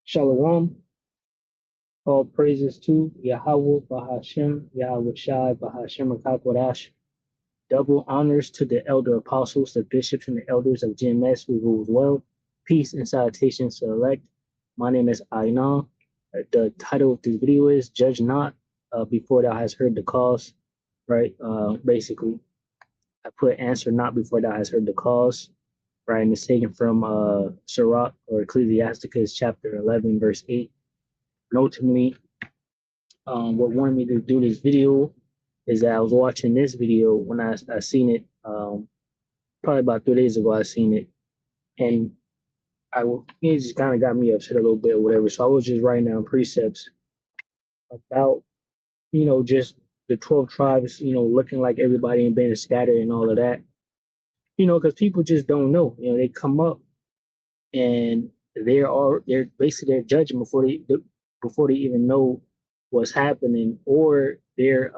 Shalom, all praises to Yahweh Bahashem, Yahweh Shai Bahashem Akakwadash. Double honors to the elder apostles, the bishops, and the elders of GMS who rules well. Peace and salutations to the elect. My name is Ainan. The title of this video is Judge Not Before Thou Hast Heard the Cause, right? Basically, I put answer not before thou hast heard the cause, right? And it's taken from Sirach or Ecclesiasticus chapter 11, verse 8. And ultimately, what wanted me to do this video is that I was watching this video when I seen it probably about 3 days ago. I seen it, and it just kind of got me upset a little bit or whatever. So I was just writing down precepts about just the 12 tribes, looking like everybody and being scattered and all of that. Because people just don't know. They come up and they're basically they're judging before they even know what's happening, or they're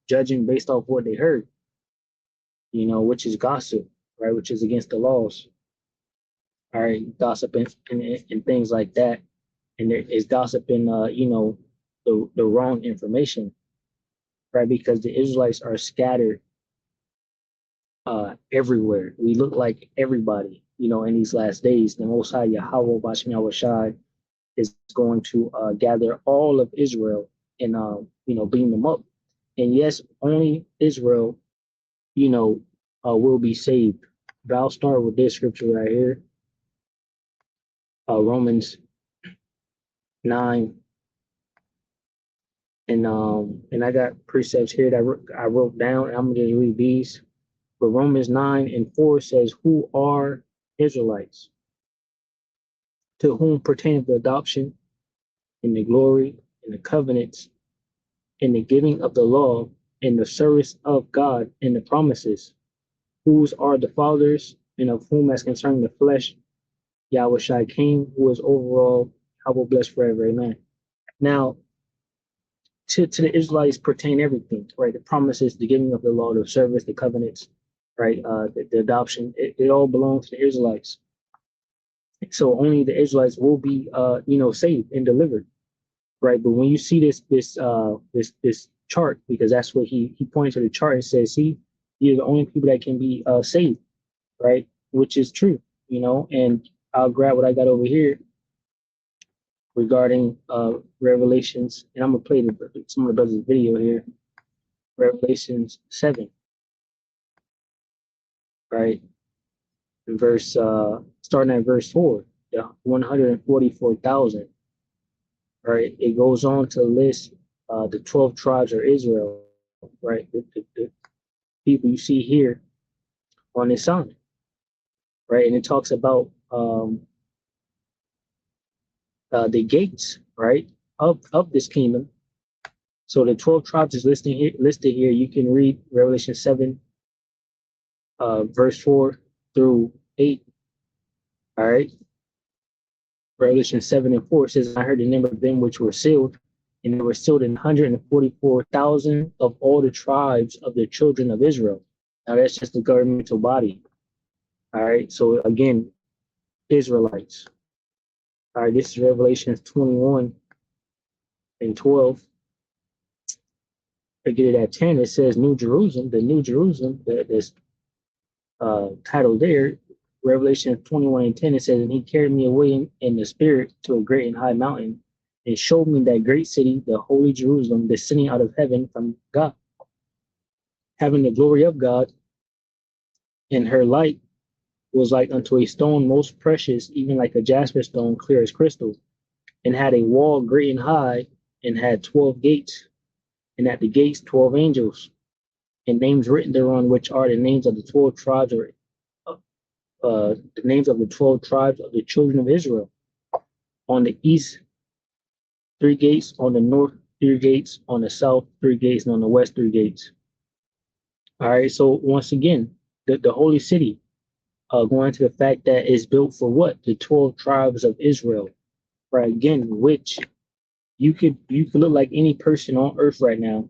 judging based off what they heard, which is gossip, right? Which is against the laws. All right, gossip and things like that, and there is gossip in the wrong information, right? Because the Israelites are scattered everywhere. We look like everybody, in these last days. The Most High Yahweh Bashem Yahweh Shai is going to gather all of Israel and beam them up. And yes, only Israel, will be saved. But I'll start with this scripture right here, Romans 9, and I got precepts here that I wrote down, and I'm gonna just read these. But Romans 9:4 says, "Who are Israelites? To whom pertaineth the adoption, and the glory, and the covenants, and the giving of the law, and the service of God, and the promises, whose are the fathers, and of whom, as concerning the flesh, Yahweh Shai came, who is overall, I will bless forever." Amen. Now, to the Israelites pertain everything, right? The promises, the giving of the law, the service, the covenants, right? The adoption, it all belongs to the Israelites. So only the Israelites will be, saved and delivered, right? But when you see this chart, because that's what he points to the chart and says, see, you're the only people that can be saved, right? Which is true, and I'll grab what I got over here regarding Revelations, and I'm gonna play some of the brothers' video here. Revelations 7, right? Verse starting at verse 4, the 144,000. Right, it goes on to list the 12 tribes of Israel, right? The people you see here on this sign, right? And it talks about the gates, right, of this kingdom. So the 12 tribes is listed here. You can read Revelation 7, verse 4 through 8. All right. Revelation 7:4 says, "I heard the number of them which were sealed, and they were sealed in 144,000 of all the tribes of the children of Israel." Now that's just the governmental body. All right. So again, Israelites. All right. This is Revelation 21:12. I get it at 10. It says New Jerusalem, the New Jerusalem, this title there. Revelation 21:10, it says, "And he carried me away in the spirit to a great and high mountain, and showed me that great city, the holy Jerusalem, descending out of heaven from God, having the glory of God, and her light was like unto a stone most precious, even like a jasper stone, clear as crystal, and had a wall great and high, and had 12 gates, and at the gates 12 angels, and names written thereon, which are the names of the 12 tribes, or the names of the 12 tribes of the children of Israel. On the east, 3 gates; on the north, 3 gates; on the south, 3 gates; and on the west, 3 gates." All right. So once again, the holy city, going to the fact that it's built for what? The 12 tribes of Israel, right? Again, which you could look like any person on earth right now,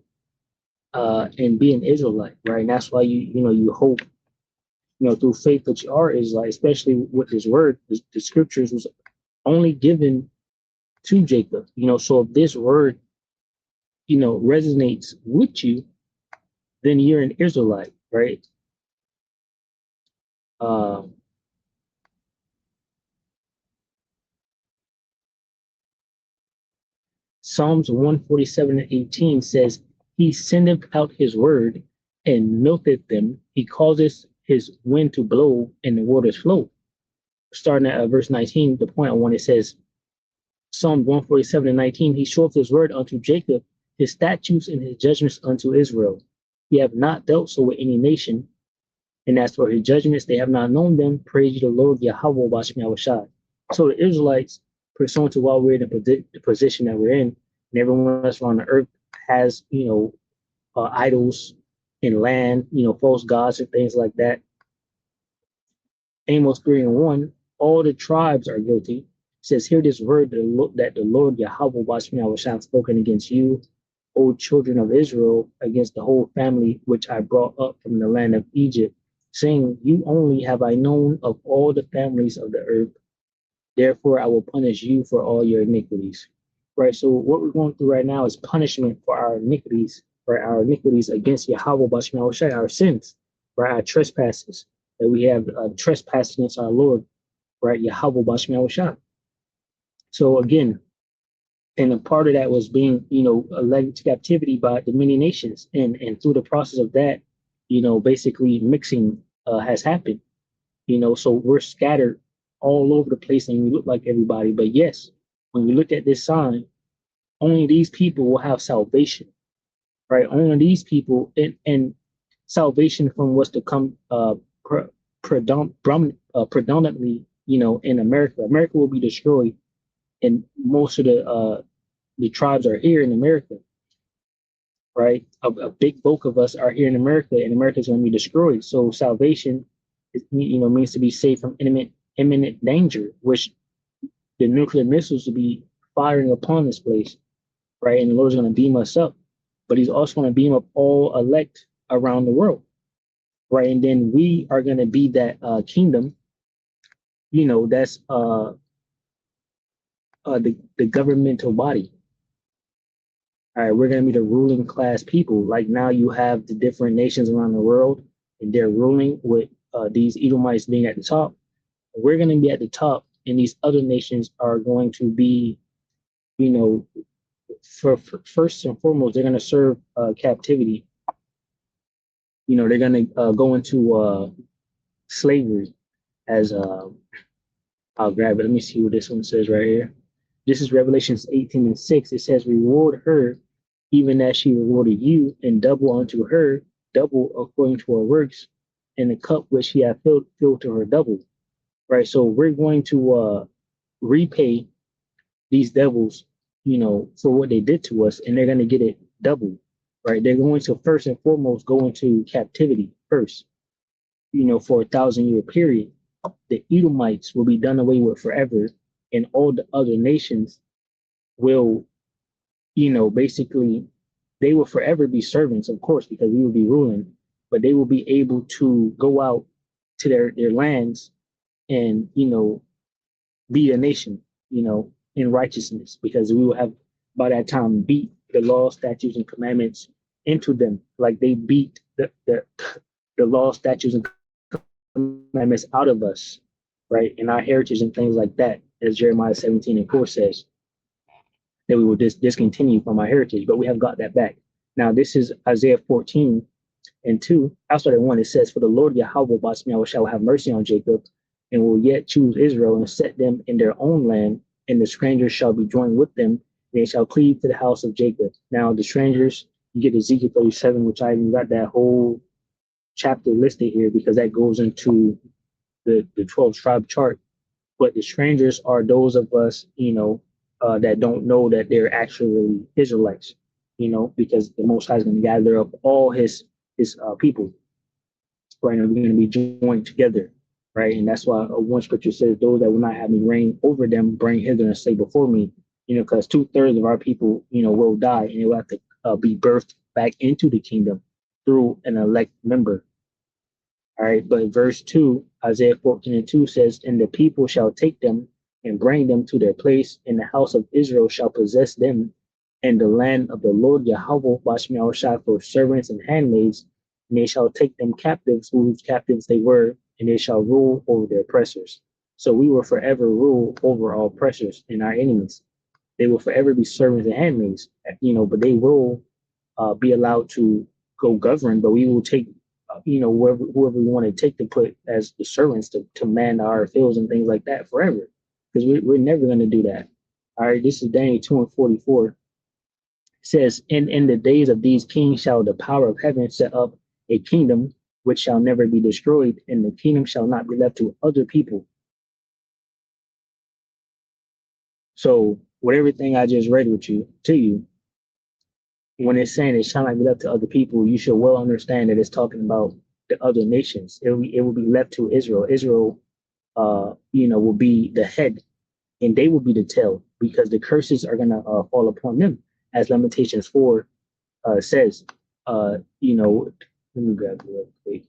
and be an Israelite, right? And that's why you hope, through faith that you are Israelite, especially with this word. The scriptures was only given to Jacob. So if this word, resonates with you, then you're an Israelite, right? Uh, Psalms 147 and 18 says, He sendeth out his word and melteth them. He causes his wind to blow and the waters flow. Starting at verse 19, the point I want, it says, Psalm 147 and 19, He showeth his word unto Jacob, his statutes and his judgments unto Israel. He have not dealt so with any nation, and as for his judgments, they have not known them. Praise ye the Lord, Yahweh Bashmi Awashai. So the Israelites, pursuant to why we're in the position that we're in, and everyone else around the earth has, idols and land, false gods and things like that. Amos 3 and 1, all the tribes are guilty. It says, Hear this word that the Lord Yahweh Bashmi Awashai have spoken against you, O children of Israel, against the whole family which I brought up from the land of Egypt, saying, You only have I known of all the families of the earth. Therefore, I will punish you for all your iniquities. Right. So what we're going through right now is punishment for our iniquities, right? Our iniquities against Yahweh Bashmi Shai, our sins, right? Our trespasses that we have trespassed against our Lord, right? Yahweh Bashmi Shai. So again, and a part of that was being, led to captivity by the many nations, and through the process of that, basically mixing has happened. So we're scattered all over the place and we look like everybody. But yes, when we look at this sign, only these people will have salvation, right? Only these people, and salvation from what's to come predominantly, in America. America will be destroyed, and most of the tribes are here in America, right? A big bulk of us are here in America, and America is going to be destroyed. So salvation, means to be safe from imminent danger, which the nuclear missiles will be firing upon this place, right? And the Lord's going to beam us up, but He's also going to beam up all elect around the world, right? And then we are going to be that kingdom, that's the governmental body. All right, we're going to be the ruling class people. Like now, you have the different nations around the world, and they're ruling with these Edomites being at the top. We're going to be at the top, and these other nations are going to be, for first and foremost, they're going to serve captivity. They're going to go into slavery. As I'll grab it. Let me see what this one says right here. This is Revelations 18 and 6. It says, Reward her even as she rewarded you, and double unto her, double according to her works, and the cup which he hath filled to her double. Right. So we're going to repay these devils, for what they did to us, and they're going to get it double. Right. They're going to first and foremost go into captivity first, for 1,000-year period. The Edomites will be done away with forever, and all the other nations will, basically, they will forever be servants, of course, because we will be ruling, but they will be able to go out to their lands and, be a nation, in righteousness, because we will have by that time beat the law, statutes, and commandments into them, like they beat the law, statutes, and commandments out of us, right? And our heritage and things like that, as Jeremiah 17 and 4 says, that we will discontinue from our heritage, but we have got that back. Now, this is Isaiah 14 and 2. I'll start at 1. It says, For the Lord Yahweh Basmiah shall have mercy on Jacob, and will yet choose Israel, and set them in their own land, and the strangers shall be joined with them, and they shall cleave to the house of Jacob. Now, the strangers, you get Ezekiel 37, which I even got that whole chapter listed here, because that goes into the 12 tribe chart. But the strangers are those of us, that don't know that they're actually Israelites, because the Most High is going to gather up all his people, right? And we're going to be joined together, right? And that's why one scripture says, "Those that will not have me reign over them, bring hither and stay before me," because 2/3 of our people, will die, and they will have to be birthed back into the kingdom through an elect member. All right, but verse 2, Isaiah 14 and 2 says, And the people shall take them and bring them to their place, and the house of Israel shall possess them, and the land of the Lord Yahweh Bashmiel shall for servants and handmaids, and they shall take them captives, whose captives they were, and they shall rule over their oppressors. So we will forever rule over our oppressors and our enemies. They will forever be servants and handmaids, but they will be allowed to go govern, but we will take, whoever we want to take to put as the servants to man our fields and things like that forever, because we're never going to do that. All right, this is Daniel 2 and 44. It says, in the days of these kings shall the power of heaven set up a kingdom which shall never be destroyed, and the kingdom shall not be left to other people. So, with everything I just read to you, when it's saying it shall not be left to other people, you should well understand that it's talking about the other nations. It will be left to Israel. Israel, will be the head, and they will be the tail, because the curses are gonna fall upon them, as Lamentations 4 says. Let me grab it real quick.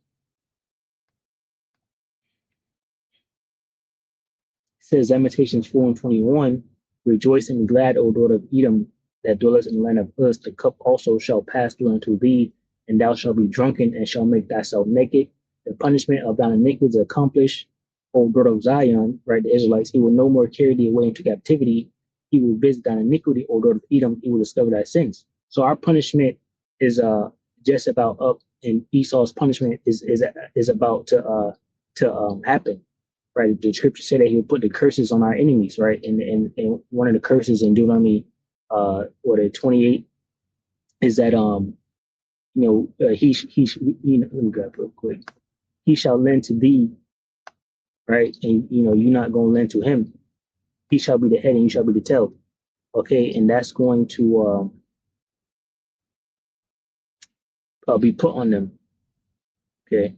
Says Lamentations 4 and 21, rejoice and be glad, O daughter of Edom, that dwellest in the land of Uz. The cup also shall pass through unto thee, and thou shalt be drunken, and shalt make thyself naked. The punishment of thine iniquity is accomplished, O daughter of Zion, right? The Israelites, he will no more carry thee away into captivity. He will visit thine iniquity, O daughter of Edom, he will discover thy sins. So our punishment is just about up, and Esau's punishment is about to happen, right? The scripture said that he would put the curses on our enemies, right? And one of the curses in Deuteronomy, 28, is that let me grab it real quick. He shall lend to thee, right? And you're not gonna lend to him. He shall be the head, and you shall be the tail. Okay, and that's going to be put on them. Okay,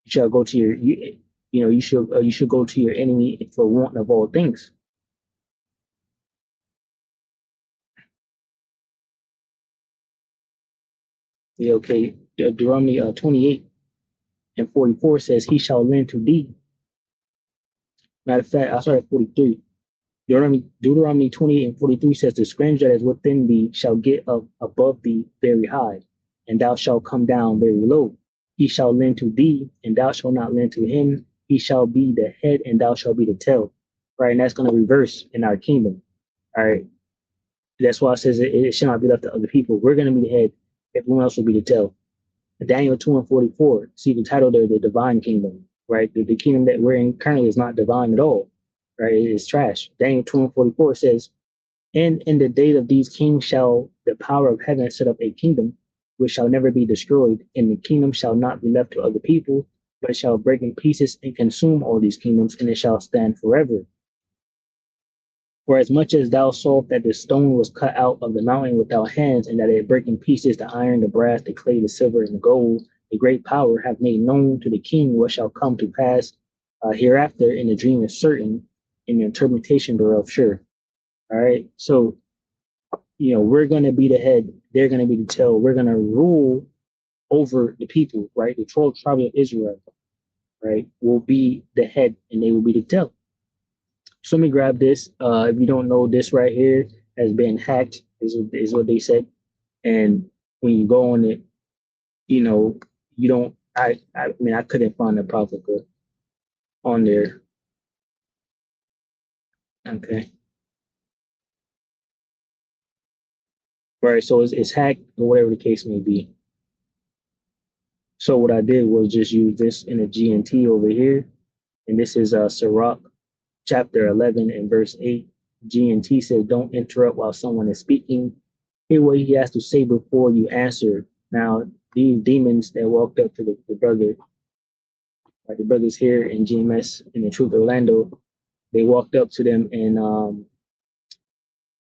you shall go to you should go to your enemy for want of all things. Yeah, okay. Deuteronomy 28 and 44 says, he shall lend to thee. Matter of fact, I started at 43. Deuteronomy 28 and 43 says, the stranger that is within thee shall get up above thee very high, and thou shalt come down very low. He shall lend to thee, and thou shalt not lend to him. He shall be the head, and thou shalt be the tail. Right, and that's going to reverse in our kingdom. All right, that's why it says it shall not be left to other people. We're going to be the head. Everyone else will be the tail. Daniel 2 and 44, see the title there, the divine kingdom, right? The kingdom that we're in currently is not divine at all, right? It is trash. Daniel 2 and 44 says, and in the day of these kings shall the power of heaven set up a kingdom which shall never be destroyed, and the kingdom shall not be left to other people, but it shall break in pieces and consume all these kingdoms, and it shall stand forever. For as much as thou sawest that the stone was cut out of the mountain without hands, and that it brake in pieces the iron, the brass, the clay, the silver, and the gold, the great power have made known to the king what shall come to pass hereafter, and the dream is certain, and the interpretation thereof sure. All right. So, we're going to be the head, they're going to be the tail. We're going to rule over the people, right? The 12 tribes of Israel, right, will be the head, and they will be the tail. So let me grab this. If you don't know, this right here has been hacked, is what they said. And when you go on it, you don't. I mean, I couldn't find the Prophet on there. Okay, right. So it's hacked or whatever the case may be. So what I did was just use this in a GNT over here, and this is Sirach chapter 11 and verse 8. GNT says, "Don't interrupt while someone is speaking. Hear what he has to say before you answer." Now, these demons that walked up to the brother, the brothers here in GMS in the Truth Orlando, they walked up to them, and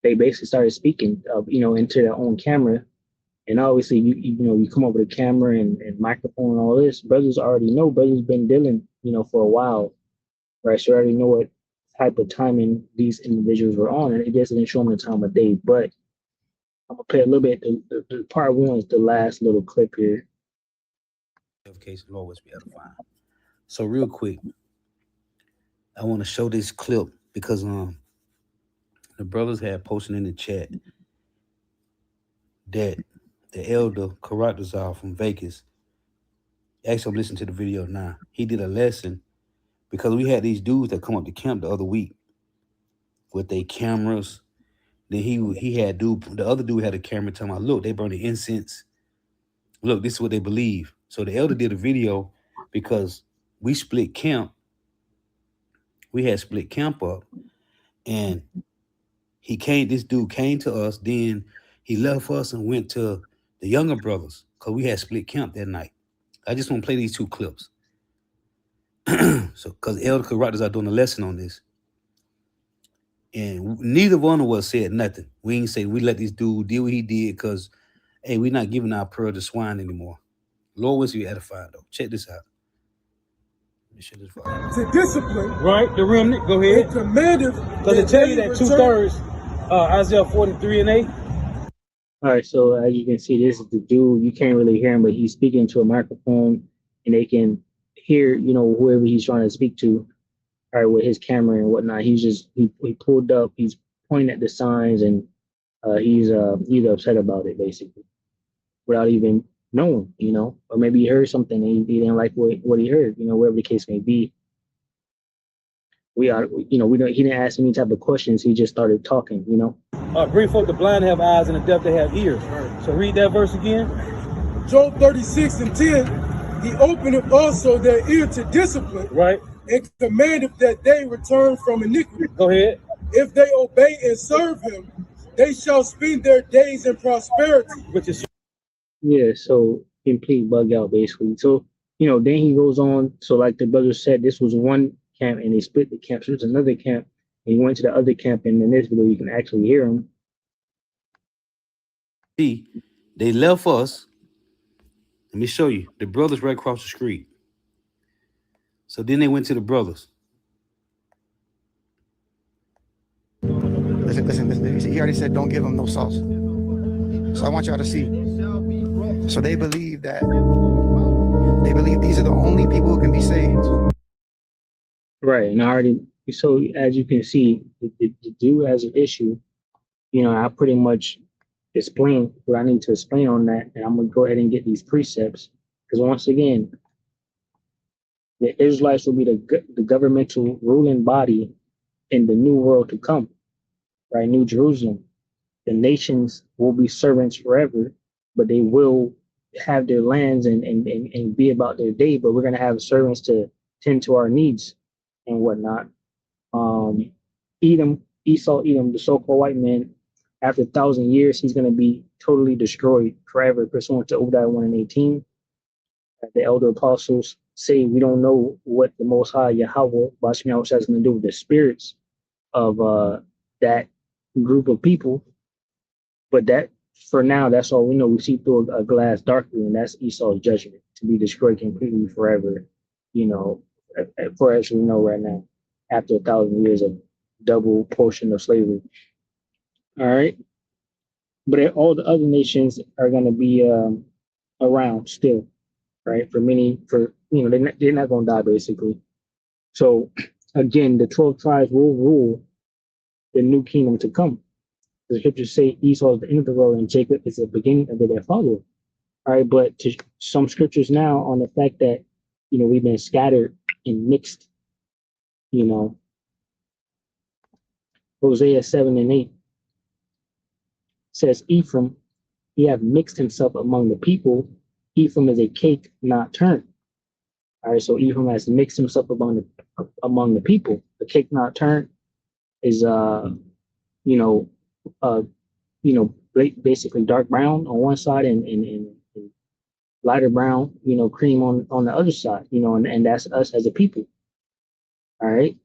they basically started speaking, into their own camera. And obviously, you come over the camera and microphone and all this. Brothers already know. Brothers been dealing, for a while, right? So I already know what type of timing these individuals were on, and it just didn't show them the time of day. But I'm gonna play a little bit. The part one is the last little clip here. Of case will always be edifying. So real quick, I want to show this clip because the brothers had posted in the chat that the elder Karatazar from Vegas, actually I'm listening to the video now. He did a lesson because we had these dudes that come up to camp the other week with their cameras. Then he had dude, the other dude had a camera telling me, look, they burn the incense. Look, this is what they believe. So the elder did a video because we split camp. We had split camp up, and this dude came to us. Then he left us and went to the younger brothers because we had split camp that night. I just want to play these two clips. So because Elder Carruthers are doing a lesson on this, and neither one of us said nothing. We ain't say we let this dude do what he did because hey, we're not giving our pearl to swine anymore. Lord wants you edified though. Check this out. Let me share this volume. To discipline, right? The remnant. Go ahead. it commanded. Because it tell you that 2/3, Isaiah 43:8. All right, so as you can see, this is the dude. You can't really hear him, but he's speaking to a microphone, and they can hear, whoever he's trying to speak to. All right, with his camera and whatnot. He pulled up. He's pointing at the signs, and he's upset about it basically, without even knowing, or maybe he heard something and he didn't like what he heard, whatever the case may be. We are, we don't. He didn't ask any type of questions. He just started talking, Bring forth the blind to have eyes and the deaf to have ears. So read that verse again. Job 36:10. He opened also their ear to discipline, right, and commanded that they return from iniquity. Go ahead. If they obey and serve him, they shall spend their days in prosperity. Which is yeah. So complete bug out basically. So then he goes on. So like the brother said, this was one camp, and they split the camp. So there's another camp, and he went to the other camp, and in this video you can actually hear him. See, they left us. Let me show you. The brothers right across the street. So then they went to the brothers. Listen. He already said don't give them no sauce. So I want y'all to see. So they believe these are the only people who can be saved. Right, and so as you can see, the dude has an issue. I pretty much explain what I need to explain on that, and I'm gonna go ahead and get these precepts because once again, the Israelites will be the governmental ruling body in the new world to come, right? New Jerusalem. The nations will be servants forever, but they will have their lands and be about their day. But we're gonna have servants to tend to our needs and whatnot. Esau, Edom, the so-called white man, after 1,000 years, he's going to be totally destroyed forever, pursuant to Obadiah 1 and 18. The elder apostles say we don't know what the Most High Yahweh Bashmiah has going to do with the spirits of that group of people, but that for now, that's all we know. We see through a glass darkly, and that's Esau's judgment to be destroyed completely forever. For as we know right now, after 1,000 years of double portion of slavery. All right, but all the other nations are going to be around still, right? They're not going to die basically. So again, the 12 tribes will rule the new kingdom to come. The scriptures say Esau is the end of the road and Jacob is the beginning of their follower. All right, but to some scriptures now on the fact that we've been scattered and mixed. Hosea 7 and 8 says, Ephraim, he have mixed himself among the people. Ephraim is a cake not turned. All right, so Ephraim has mixed himself among the people. The cake not turned is basically dark brown on one side and lighter brown, cream on the other side, and that's us as a people. All right.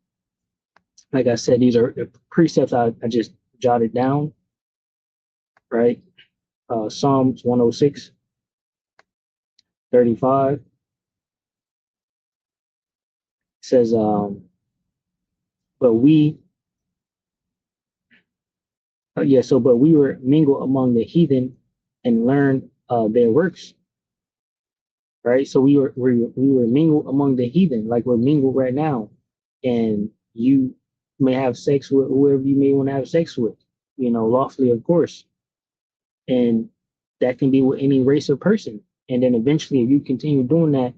Like I said, these are precepts I just jotted down, right? Psalms 106, 35 says, but we were mingled among the heathen and learned their works, right? So we were mingled among the heathen, like we're mingled right now, and you may have sex with whoever you may want to have sex with, lawfully, of course. And that can be with any race or person. And then eventually, if you continue doing that,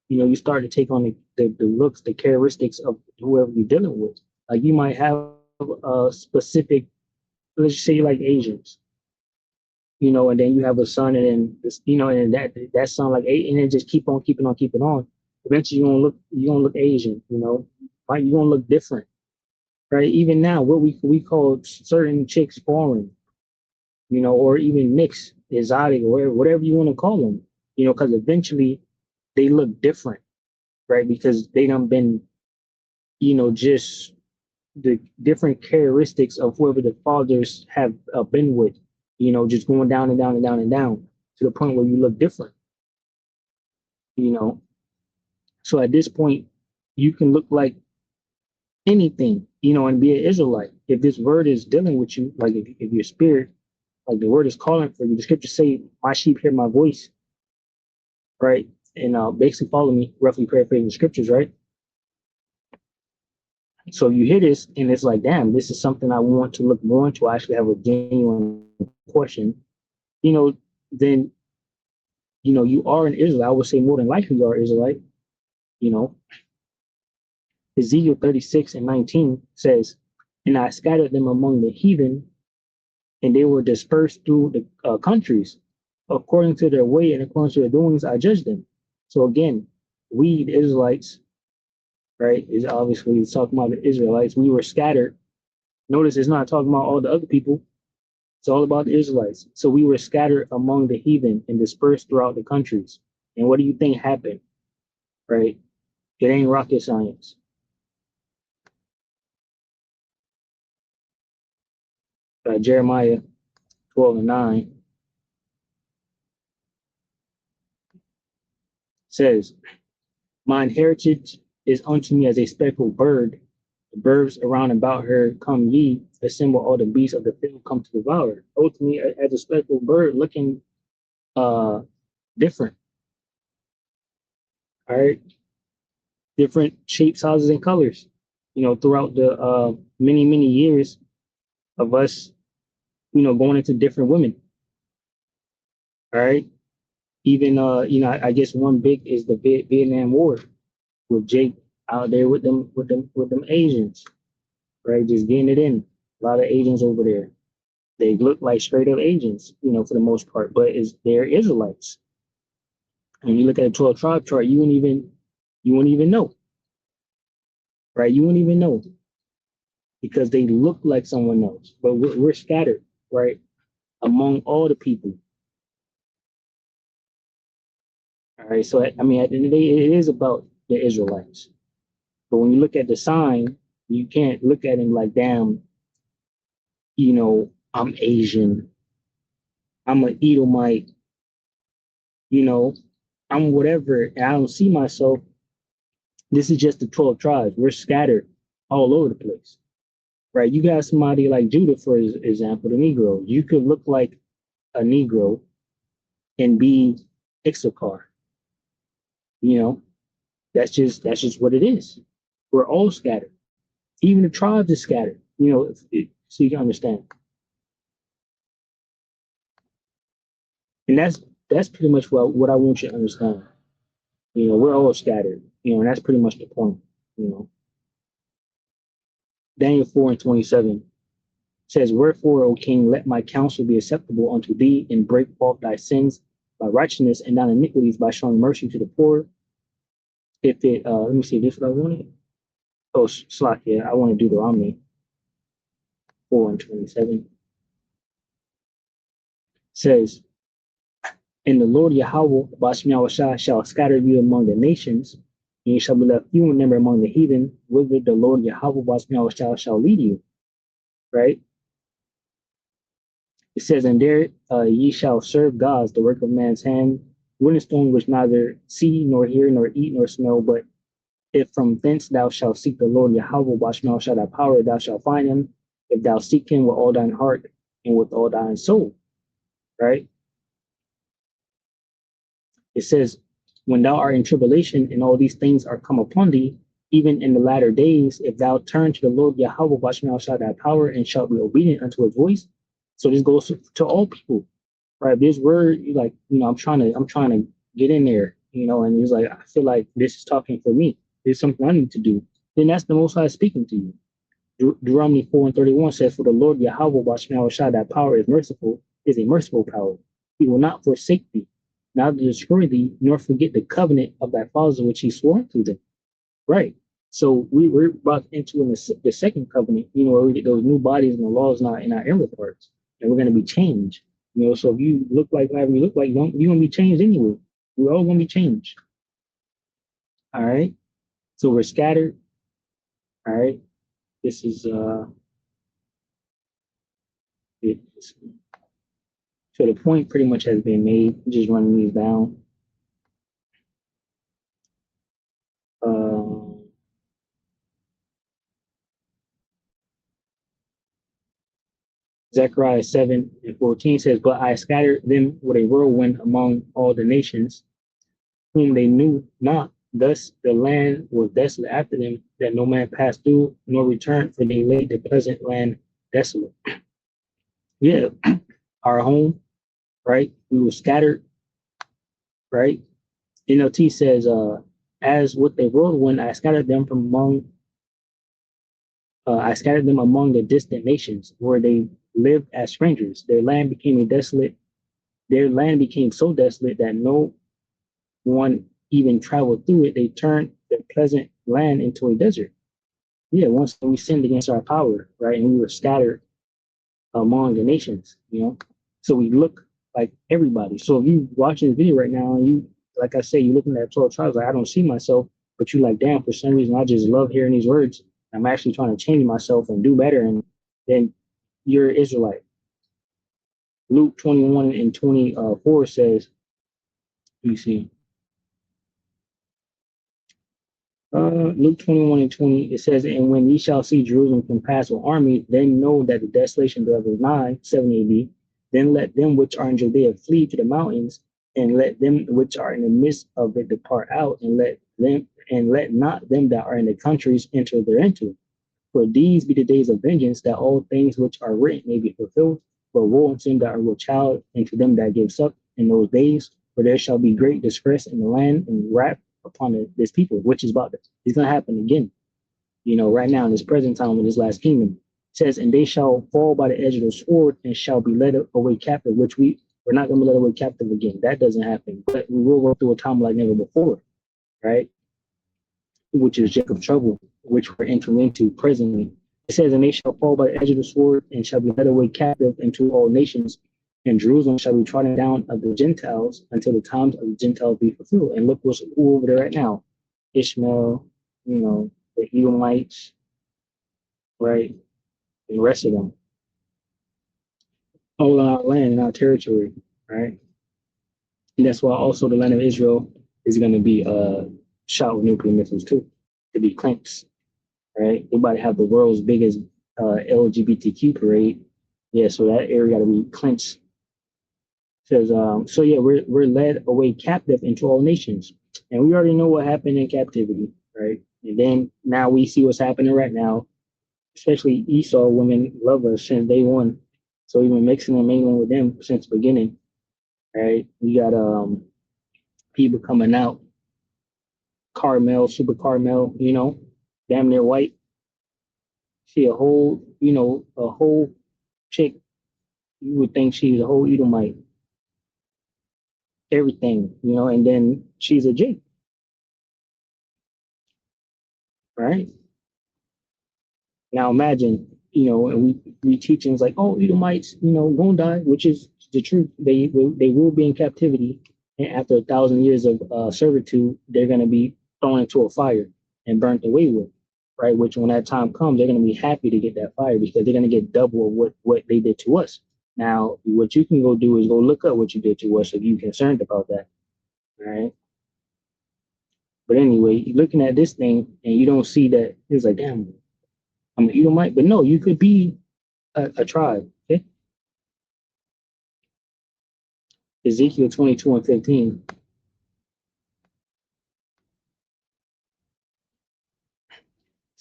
you start to take on the looks, the characteristics of whoever you're dealing with. Like you might have a specific, let's just say you like Asians, and then you have a son, and then this, and that son like eight, and then just keep on keeping on keeping on. Eventually, you gonna look Asian, right? You're gonna look different, right? Even now, what we call certain chicks foreign, or even mixed, exotic, or whatever you want to call them, because eventually they look different, right? Because they done been, just the different characteristics of whoever the fathers have been with, just going down and down and down and down to the point where you look different, you know. So at this point, you can look like anything, and be an Israelite. If this word is dealing with you, like if your spirit, like the word is calling for you, the scriptures say, "My sheep hear my voice," right? And basically follow me, roughly paraphrasing the scriptures, right? So you hear this, and it's like, damn, this is something I want to look more into. I actually have a genuine question, then you are an Israelite. I would say more than likely you are Israelite. You know, Ezekiel 36 and 19 says, "And I scattered them among the heathen, and they were dispersed through the countries. According to their way and according to their doings, I judged them." So again, we, the Israelites, right, is obviously it's talking about the Israelites. We were scattered. Notice it's not talking about all the other people. It's all about the Israelites. So we were scattered among the heathen and dispersed throughout the countries. And what do you think happened? Right? It ain't rocket science. Jeremiah 12 and 9 says, "Mine heritage is unto me as a speckled bird. The birds around about her come ye, assemble all the beasts of the field come to devour." Ultimately, as a speckled bird looking different. All right. Different shapes, sizes, and colors. Throughout the many, many years of us, going into different women. All right. Even I guess one big is the Vietnam War with Jake out there with them Asians, right? Just getting it in. A lot of Asians over there. They look like straight up Asians, for the most part, but they're Israelites. When you look at a 12 tribe chart, you wouldn't even know, right? You wouldn't even know because they look like someone else, but we're scattered, right, among all the people. All right. So I mean, at the end of the day, it is about the Israelites. But when you look at the sign, you can't look at him like, damn, I'm Asian, I'm an Edomite, I'm whatever, and I don't see myself. This is just the 12 tribes. We're scattered all over the place, right? You got somebody like Judah, for example, the Negro. You could look like a Negro and be Issachar. That's just what it is. We're all scattered. Even the tribes are scattered. So you can understand. And that's pretty much what I want you to understand. We're all scattered. And that's pretty much the point. Daniel 4 and 27 says, "Wherefore, O king, let my counsel be acceptable unto thee, and break off thy sins by righteousness and thine iniquities by showing mercy to the poor." If it, let me see, this what I wanted. Oh, Slack, yeah, I want to do Deuteronomy 4 and 27. Says, "And the Lord Yahweh Bashmiawashah shall scatter you among the nations, and you shall be left few in number among the heathen, whither the Lord Yahweh Bashmiawashah shall lead you." Right? It says, "And there ye shall serve gods, the work of man's hand, wood and stone, which neither see, nor hear, nor eat, nor smell. But if from thence thou shalt seek the Lord Yahweh Bashmiawashah thy power, thou shalt find him, if thou seek him with all thine heart and with all thine soul." Right? It says, "When thou art in tribulation and all these things are come upon thee, even in the latter days, if thou turn to the Lord Yahweh, Bashmal shall thy power and shalt be obedient unto his voice. So this goes to all people, right? This word, like, I'm trying to get in there, and he's like, I feel like this is talking for me. There's something I need to do. Then that's the Most High speaking to you. Deuteronomy 4:31 says, for the Lord Yahweh, Bashmal shall thy power is a merciful power. He will not forsake thee, neither destroy thee, nor forget the covenant of thy fathers which he swore to them. Right. So we're brought into the second covenant, where we get those new bodies and the laws in our inward parts, and we're going to be changed. So if you look like whatever you look like, you're going to be changed anyway. We're all going to be changed. All right. So we're scattered. All right. This is it. So the point pretty much has been made. Just running these down. Zechariah 7:14 says, but I scattered them with a whirlwind among all the nations, whom they knew not. Thus the land was desolate after them, that no man passed through nor returned, for they laid the pleasant land desolate. Yeah, our home, right? We were scattered, right? NLT says, as with a whirlwind, I scattered them among the distant nations where they lived as strangers. Their land became so desolate that no one even traveled through it. They turned their pleasant land into a desert. Yeah, once we sinned against our power, right? And we were scattered among the nations, So we look like everybody. So if you watching this video right now and you, like I say, you're looking at 12 tribes, like I don't see myself, but you like, damn, for some reason, I just love hearing these words. I'm actually trying to change myself and do better. And then you're an Israelite. Luke 21:24 says, let me see. Luke 21:20, it says, and when ye shall see Jerusalem compassed with armies, then know that the desolation thereof is nigh, 70 AD. Then let them which are in Judea flee to the mountains, and let them which are in the midst of it depart out, and let not them that are in the countries enter thereinto. For these be the days of vengeance, that all things which are written may be fulfilled. But woe unto them that are with child, and to them that give suck in those days, for there shall be great distress in the land and wrath upon this people, which is about to, it's going to happen again. Right now in this present time in this last kingdom, it says, and they shall fall by the edge of the sword and shall be led away captive, which we're not going to be led away captive again. That doesn't happen, but we will go through a time like never before, right? Which is Jacob's trouble, which we're entering into presently. It says, and they shall fall by the edge of the sword and shall be led away captive into all nations, and Jerusalem shall be trodden down of the Gentiles until the times of the Gentiles be fulfilled. And look what's over there right now. Ishmael, the Edomites, right? And the rest of them. All in our land, in our territory, right? And that's why also the land of Israel is going to be shot with nuclear missiles too, to be cleansed, right? We're about to have the world's biggest LGBTQ parade. Yeah, so that area got to be cleansed. Says, so yeah, we're led away captive into all nations, and we already know what happened in captivity, right? And then now we see what's happening right now, especially Esau women love us since day one, so we've been mixing and mingling with them since the beginning, right? We got people coming out, Carmel, Super Carmel, damn near white. She a whole chick. You would think she's a whole Edomite. Everything, and then she's a Jake, right? Now imagine, and we teachings like, oh, Edomites, won't die, which is the truth. They will be in captivity, and after 1,000 years of servitude, they're going to be thrown into a fire and burnt away with, right? Which when that time comes, they're going to be happy to get that fire because they're going to get double of what they did to us. Now, what you can go do is go look up what you did to us if you're concerned about that, right? But anyway, looking at this thing and you don't see that, it's like, damn, I'm an Edomite, but no, you could be a tribe. Okay. Ezekiel 22:15.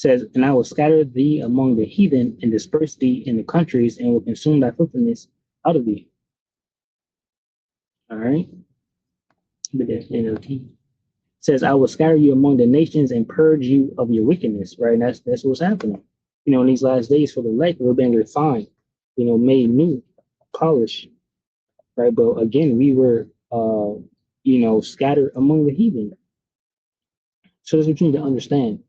says, and I will scatter thee among the heathen and disperse thee in the countries and will consume thy filthiness out of thee. All right. But that's NLT. Says, I will scatter you among the nations and purge you of your wickedness. Right. And that's what's happening. You know, in these last days for the elect, we're being refined, you know, made new, polished. Right. But again, we were you know, scattered among the heathen. So that's what you need to understand.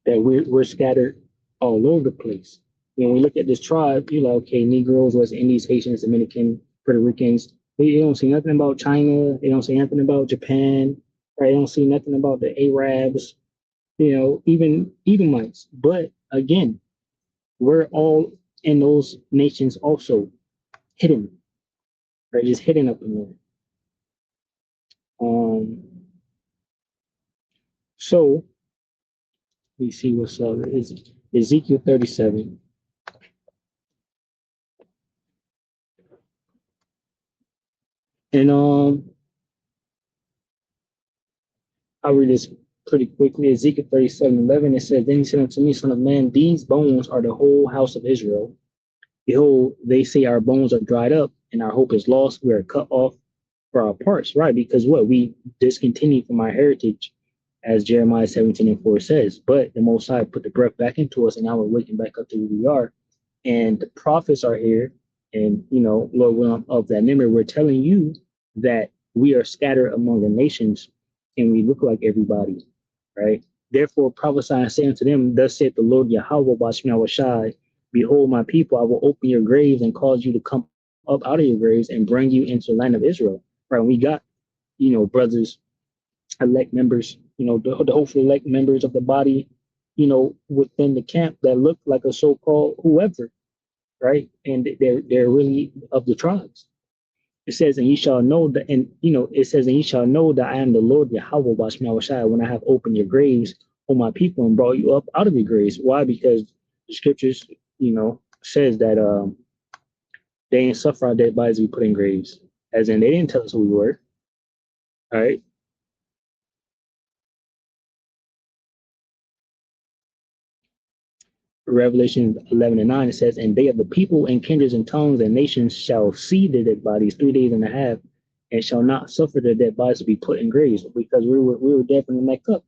That we're scattered all over the place. When we look at this tribe, you're like, okay, Negroes, West Indies, Haitians, Dominican, Puerto Ricans. They don't see nothing about China. They don't see nothing about Japan. Right? They don't see nothing about the Arabs. You know, even Edomites. But again, we're all in those nations also hidden. Right? Just hidden up in there. So we see what's up. It's Ezekiel 37. And I'll read this pretty quickly. Ezekiel 37:11. It says, Then he said unto me, Son of man, these bones are the whole house of Israel. Behold, they say our bones are dried up, and our hope is lost. We are cut off for our parts. Right? Because what? We discontinued from our heritage, as Jeremiah 17:4 says. But the Most High put the breath back into us, and now we're waking back up to who we are. And the prophets are here. And, you know, Lord willing, of that memory, we're telling you that we are scattered among the nations and we look like everybody, right? Therefore, prophesy and say unto them, Thus saith the Lord Yahweh, Bashmi, behold, my people, I will open your graves and cause you to come up out of your graves and bring you into the land of Israel, right? We got, you know, brothers, elect members, you know, the hopeful elect members of the body, you know, within the camp that look like a so-called whoever, right? And they're really of the tribes. It says, and ye shall know that, and you know, it says, and ye shall know that I am the Lord Yahweh Bashmi, when I have opened your graves, O my people, and brought you up out of your graves. Why? Because the scriptures, you know, says that they ain't suffer our dead bodies to be put in graves. As in, they didn't tell us who we were. All right. Revelation 11:9, it says, and they of the people and kindreds and tongues and nations shall see their dead bodies 3 days and a half, and shall not suffer their dead bodies to be put in graves, because we were dead from the neck up.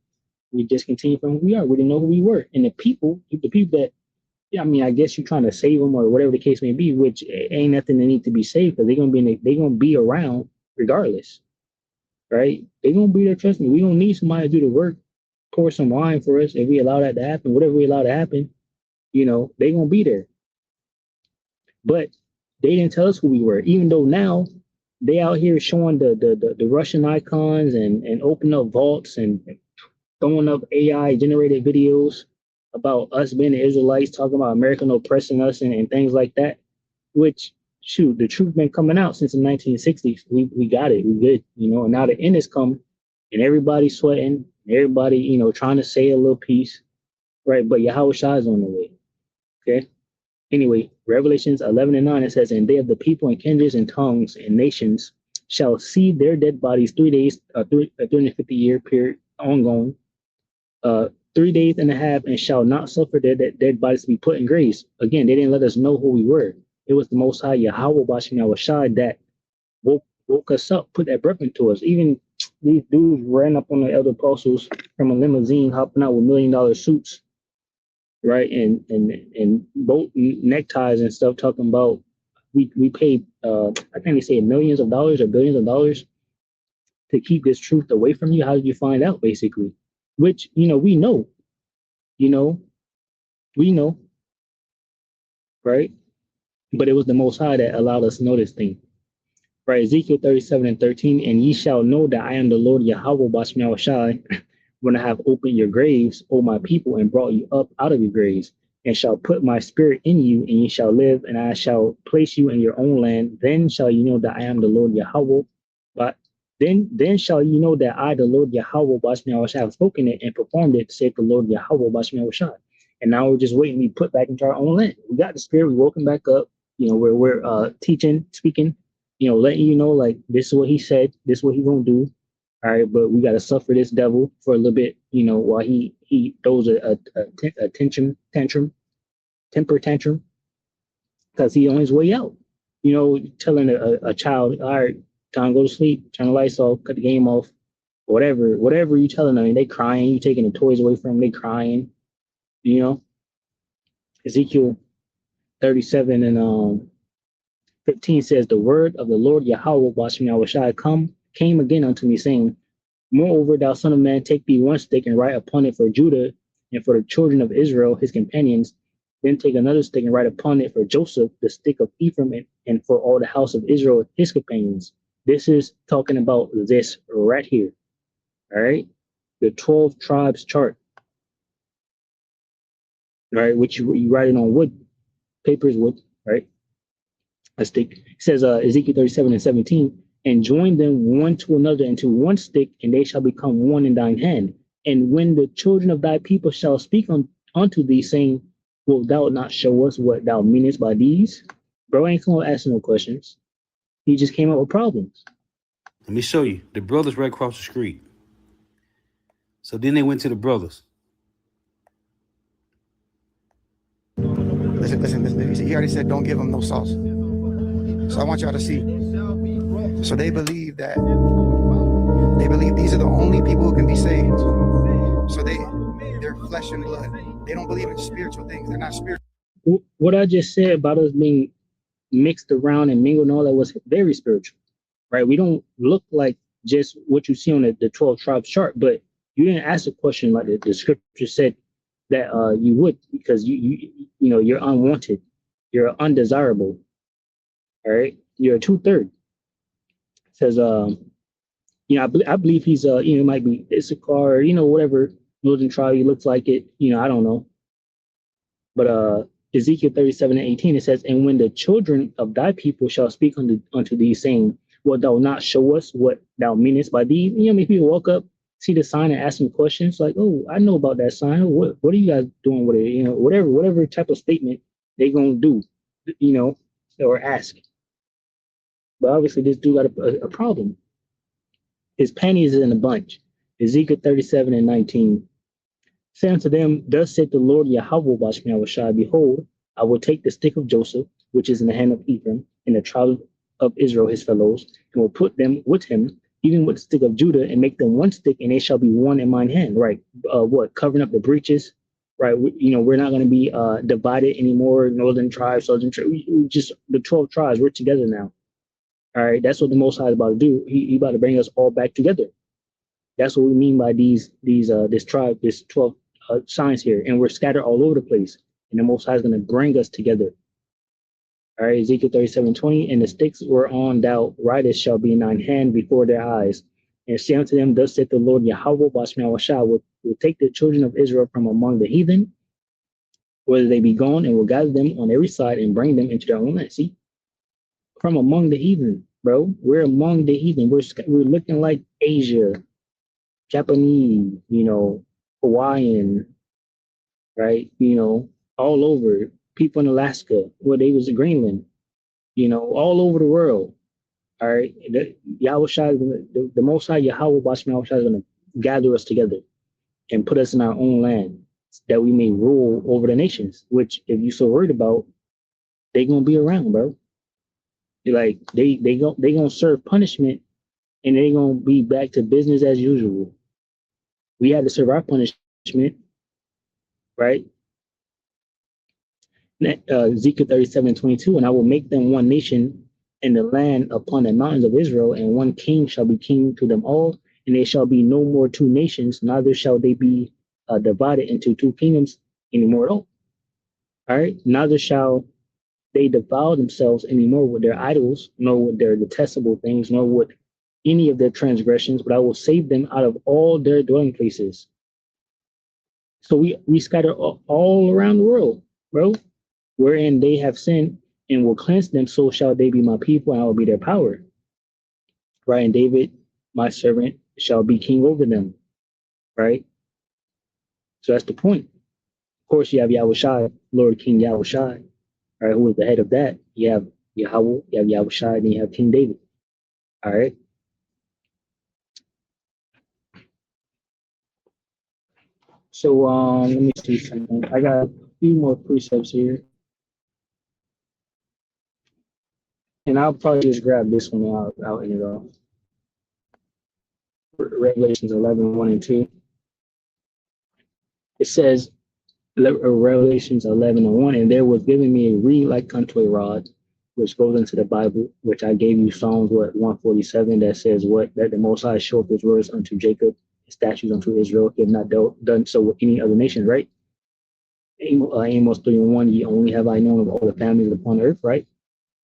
We discontinued from who we are. We didn't know who we were. And the people that, yeah, I mean, I guess you're trying to save them or whatever the case may be, which ain't nothing that need to be saved, because they're gonna be around regardless, right? They're gonna be there. Trust me. We don't need somebody to do the work, pour some wine for us if we allow that to happen. Whatever we allow to happen, you know, they're gonna be there. But they didn't tell us who we were, even though now they out here showing the Russian icons and opening up vaults and throwing up AI generated videos about us being the Israelites, talking about American oppressing us and things like that, which, shoot, the truth been coming out since the 1960s. We got it. We good, you know, and now the end has come and everybody's sweating, everybody, you know, trying to say a little piece, right? But Yahweh Shai is on the way, okay? Anyway, Revelations 11:9, it says, and they of the people and kindreds and tongues and nations shall see their dead bodies 3 days, 350-year period ongoing, 3 days and a half, and shall not suffer their dead bodies to be put in graves. Again, they didn't let us know who we were. It was the Most High Yahweh Bashmi Shai that woke us up, put that breath into us. Even these dudes ran up on the elder apostles from a limousine, hopping out with $1 million suits, right? And both neckties and stuff, talking about we paid I think they say millions of dollars or billions of dollars to keep this truth away from you. How did you find out, basically? Which, you know, we know, right? But it was the Most High that allowed us to know this thing. Right, Ezekiel 37:13, and ye shall know that I am the Lord Yahweh Bashmi Shai, when I have opened your graves, O my people, and brought you up out of your graves, and shall put my spirit in you, and ye shall live, and I shall place you in your own land. Then shall you know that I am the Lord Yahweh. But then shall you know that I, the Lord Yahweh Bashmi Shai, have spoken it and performed it, saith the Lord Yahweh Bashmi Shai. And now we're just waiting to be put back into our own land. We got the spirit, we woken back up, you know, we're teaching, speaking, you know, letting you know, like, this is what he said, this is what he's gonna do. All right, but we gotta suffer this devil for a little bit, while he throws a temper tantrum, because he on his way out. Telling a child, all right, time to go to sleep, turn the lights off, cut the game off, whatever you telling them, and they crying, you taking the toys away from them, they crying. Ezekiel 37 and 15 says, the word of the Lord Yahweh came again unto me, saying, moreover, thou son of man, take thee one stick and write upon it for Judah and for the children of Israel, his companions. Then take another stick and write upon it for Joseph, the stick of Ephraim, and for all the house of Israel, his companions. This is talking about this right here. All right. The 12 tribes chart. Right. Which you write it on wood, papers, wood, right? A stick. It says Ezekiel 37 and 17, and join them one to another into one stick, and they shall become one in thine hand. And when the children of thy people shall speak unto thee, saying, wilt thou not show us what thou meanest by these? Bro ain't come asking no questions. He just came up with problems. Let me show you. The brothers right across the street. So then they went to the brothers. Listen. He already said, don't give them no sauce. So I want y'all to see. So they believe these are the only people who can be saved. So they're flesh and blood. They don't believe in spiritual things. They're not spiritual. What I just said about us being mixed around and mingled and all that was very spiritual, right? We don't look like just what you see on the 12 tribes chart, but you didn't ask a question like the scripture said that you would, because you're unwanted, you're undesirable. All right, you're a 2/3. It says I believe he's might be Issachar, whatever northern tribe he looks like it, I don't know. But Ezekiel 37 and 18, it says, and when the children of thy people shall speak unto thee, saying, wilt thou not show us what thou meanest by these? People walk up, see the sign and ask them questions like, oh, I know about that sign. What are you guys doing with it? Whatever type of statement they gonna do, or ask. But obviously this dude got a problem. His panties is in a bunch. Ezekiel 37 and 19. Say unto them, thus saith the Lord Yahweh Bashmi, behold, I will take the stick of Joseph, which is in the hand of Ephraim, and the tribe of Israel, his fellows, and will put them with him, even with the stick of Judah, and make them one stick, and they shall be one in mine hand. Right? Covering up the breaches. Right? We're not going to be divided anymore. Northern tribes, southern tribes. We just the 12 tribes. We're together now. All right. That's what the Most High is about to do. He about to bring us all back together. That's what we mean by this 12 signs here, and we're scattered all over the place. And the Most High is going to bring us together. All right, Ezekiel 37:20, and the sticks whereon thou ridest shall be in thine hand before their eyes. And say unto them, thus saith the Lord Yahweh will take the children of Israel from among the heathen, whether they be gone, and will gather them on every side and bring them into their own land. See, from among the heathen, bro. We're among the heathen. We're looking like Asia, Japanese, Hawaiian, right? All over. People in Alaska, where they was in Greenland, all over the world. All right. The Most High Yahweh Bashmi is going to gather us together and put us in our own land that we may rule over the nations, which if you so worried about, they gonna be around, bro. Like they gonna serve punishment and they gonna be back to business as usual. We had to serve our punishment, right? Ezekiel 37:22, and I will make them one nation in the land upon the mountains of Israel, and one king shall be king to them all, and there shall be no more two nations, neither shall they be divided into two kingdoms anymore at all. All right, neither shall they defile themselves anymore with their idols, nor with their detestable things, nor with any of their transgressions, but I will save them out of all their dwelling places. So we scatter all around the world, bro. Wherein they have sinned and will cleanse them, so shall they be my people, and I will be their power. Right? And David, my servant, shall be king over them. Right? So that's the point. Of course, you have Yahushua, Lord King Yahushua, right, who is the head of that. You have Yahweh, you have Yahushua, and you have King David. All right. So let me see something. I got a few more precepts here, and I'll probably just grab this one out and it off. Revelations 11, 1 and 2. It says, Revelations 11 and 1, and there was given me a reed like unto a rod, which goes into the Bible, which I gave you Psalms 147 that says that the Most High showed his words unto Jacob, his statutes unto Israel. He have not done so with any other nation, right? Amos 3 and 1, ye only have I known of all the families upon earth, right?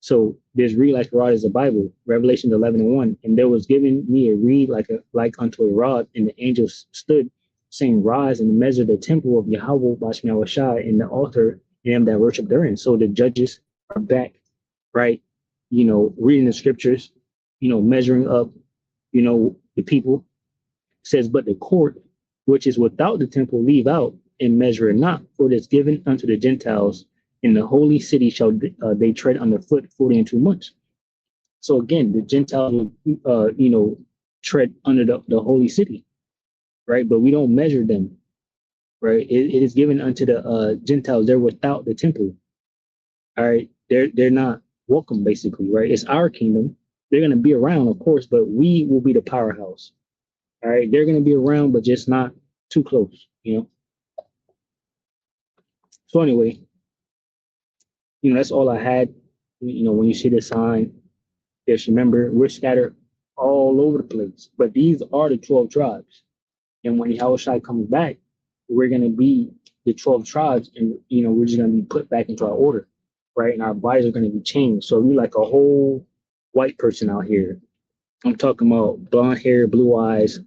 So this reed like a rod is the Bible, Revelation 11 and 1. And there was given me a reed like unto a rod, and the angels stood, saying, rise and measure the temple of Yahweh Bashmi Shai and the altar and them that worship therein. So the judges are back, right? Reading the scriptures, measuring up, the people. It says, but the court, which is without the temple, leave out and measure it not, for it is given unto the Gentiles. In the holy city shall they tread underfoot 42 months. So again, the Gentiles, tread under the holy city, right? But we don't measure them, right? It is given unto the Gentiles. They're without the temple, all right? They're not welcome, basically, right? It's our kingdom. They're going to be around, of course, but we will be the powerhouse, all right? They're going to be around, but just not too close, So anyway, that's all I had. When you see the sign, just remember we're scattered all over the place. But these are the 12 tribes. And when Yahushua comes back, we're going to be the 12 tribes, and we're just going to be put back into our order, right? And our bodies are going to be changed. So we like a whole white person out here. I'm talking about blonde hair, blue eyes,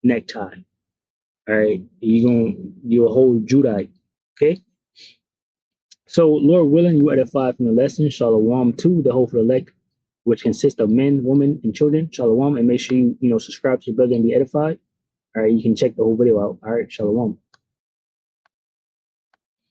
necktie. All right, you're a whole Judite. Okay. So, Lord willing, you edify from the lesson. Shalom to the hopeful elect, which consists of men, women, and children. Shalom, and make sure you subscribe to your brother and be edified. All right, you can check the whole video out. All right, shalom.